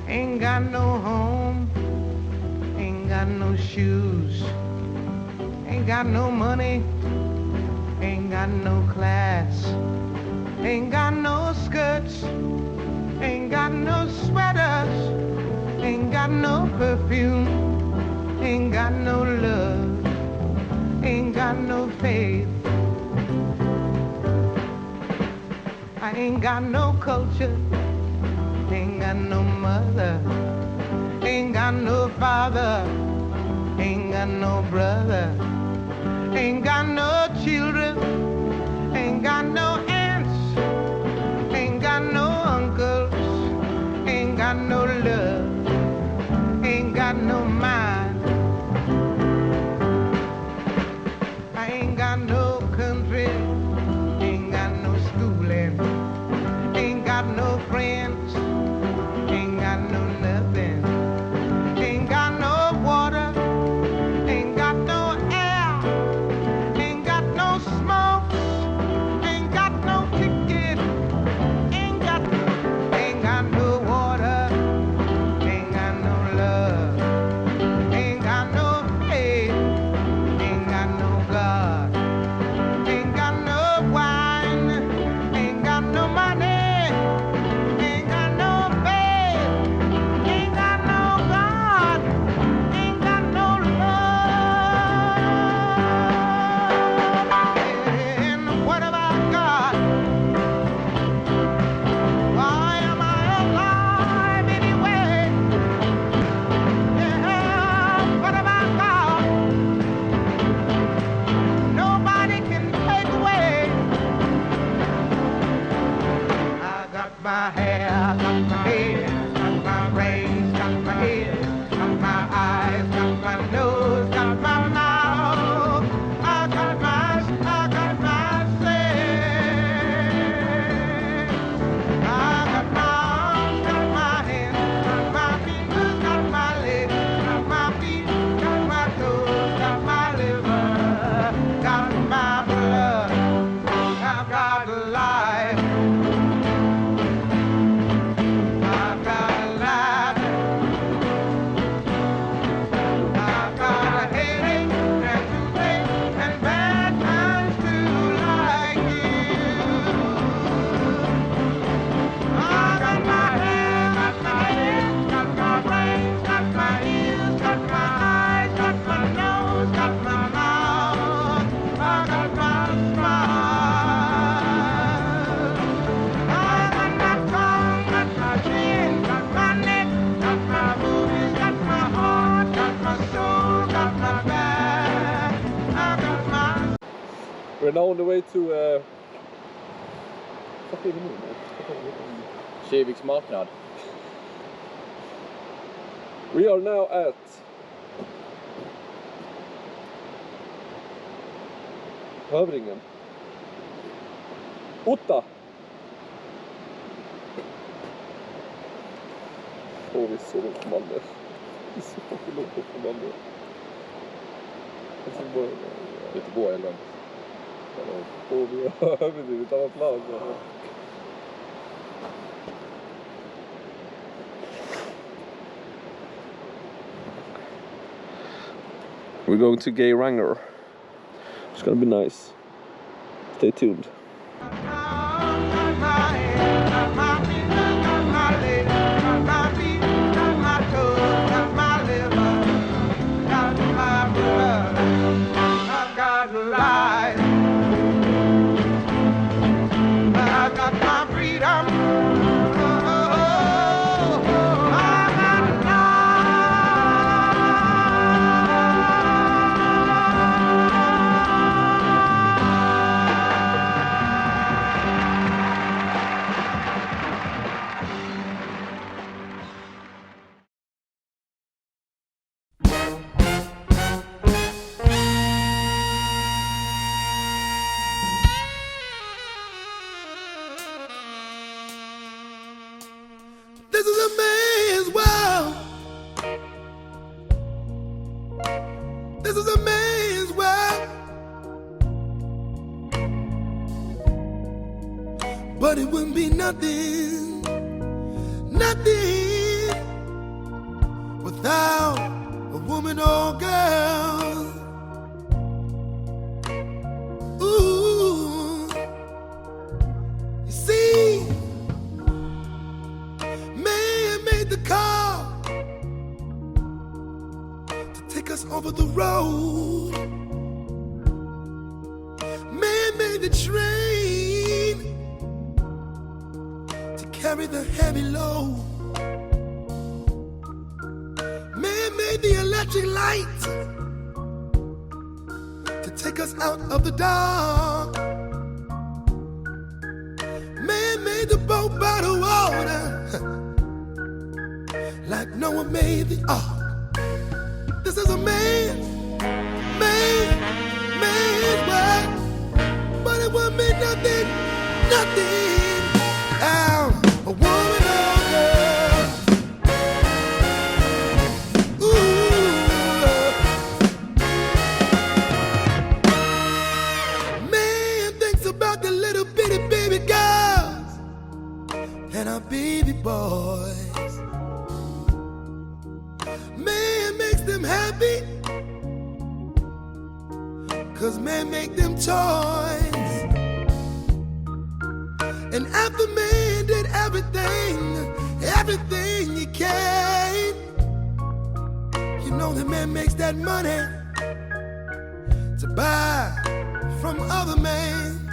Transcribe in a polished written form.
Ain't got no home, ain't got no shoes, ain't got no money, ain't got no class, ain't got no skirts, ain't got no sweaters, ain't got no perfume, ain't got no love, ain't got no faith. I ain't got no culture, ain't got no mother, ain't got no father, ain't got no brother, ain't got no children, ain't got no aunts, ain't got no uncles, ain't got no love, ain't got no mind. I ain't got no country, ain't got no schooling, ain't got no friends, ain't got no nothing, ain't got no water, ain't got no air, ain't got no smoke, ain't got no ticket, ain't got no water, ain't got no love, ain't got no faith, ain't got no God, ain't got no wine, ain't got no money. My hair, got my head, got my brains, got my head, got my eyes, got my nose, got my mouth. I got my sense. I got my arms, got my hands, got my fingers, got my legs, got my feet, got my toes, got my liver, got my blood. I've got life. We're now on the way to Kiviks marknad. We are now at Hövringen. Otta. Åh, vi är så långt på Malmö. Vi är så långt på Malmö. Göteborg eller långt. Åh, vi har överdrivit ett annat land. We're going to Geiranger. It's gonna be nice. Stay tuned. This is a man's world. This is a man's world. But it wouldn't be nothing over the road. Man made the train to carry the heavy load. Man made the electric light to take us out of the dark. Man made the boat by the water like Noah made the ark. This is a man's world, but it won't mean nothing out a woman or girl. Ooh, man thinks about the little bitty baby girls and our baby boys. Man makes them happy, 'cause man make them toys. And after man did everything he can, you know that man makes that money to buy from other men.